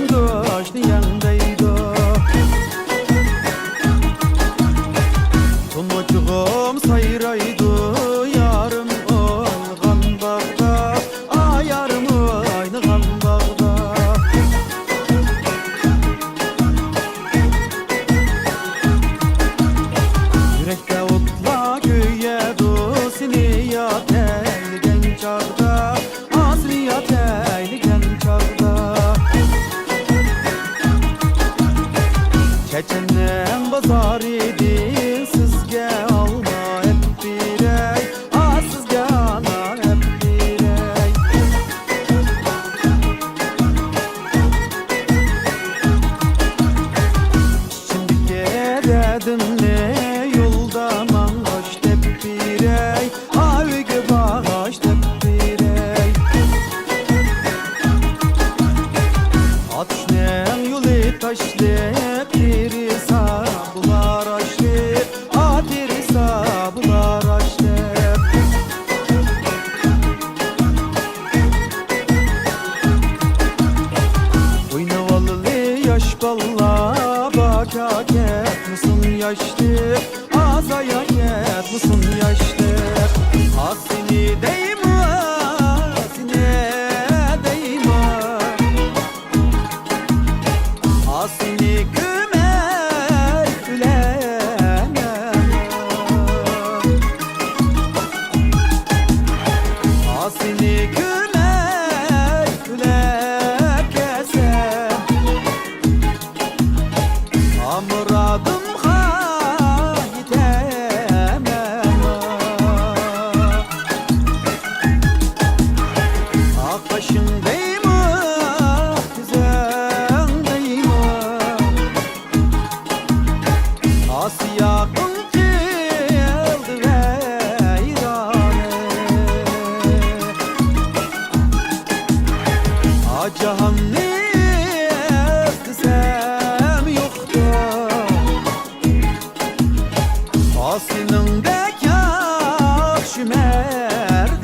deydo, aşniyan deydo. Tomocuğum sayraydı, yarım oynagan bağda, yarım oynagan bağda. Yürekte otla göğedu, seni yat eyligen çağda, seni yat eyligen çağda. Çeçenen bazar idi, sizge alma hep birey, sizge ana hep birey. Şimdi geredim ne yolda mangaş hep birey, avge bağaş hep birey. Atışnen yolu taşlı, diri sabılar açtı, diri sabılar açtı. Oynavalı yaş balla, baka ket mısın yaşlı, azaya ket mısın yaşlı. Seni deyim, seni deyim, seni gümer gülemem. Seni gümer güler kesem. Muradım gidemem. Kaşın deyim, güzel deyim. Asiyakın kildi veyrane. Cahanni desem yoktur, senin de yakşı merdane.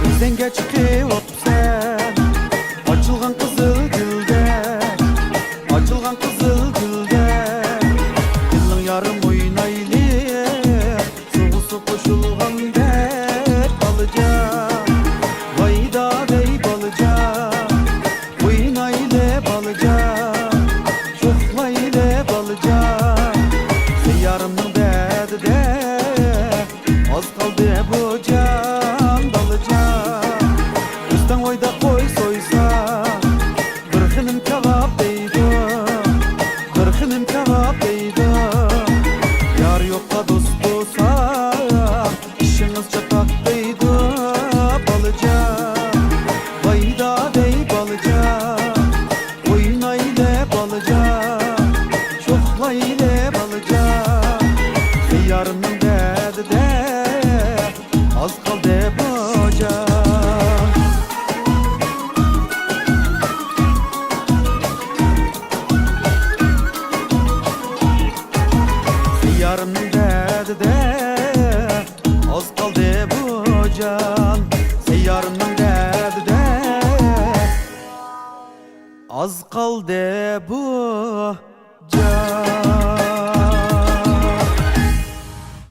Gözden çıkıp sen açılgan kızıl gülden, açılgan kızıl gülden. Yılın yarım oynaylı, soğusu koşulgan dek balıca. Vayda dey balıca, oynaylı balıca. Çoklaylı balıca, yarımın derdi de az kaldı bu can balıca. Üstten oyda koy soysa, kırkınım kebap deydi, kırkınım kebap deydi. Yar yokla dost olsa, işiniz çatak deydi balıca. Vayda dey balıca, oynaylı balıca. Çoklaylı balıca, yarının derdi de az kaldı bu can. Yarının derdi de az kaldı bu can. Yarının derdi de az kaldı bu can.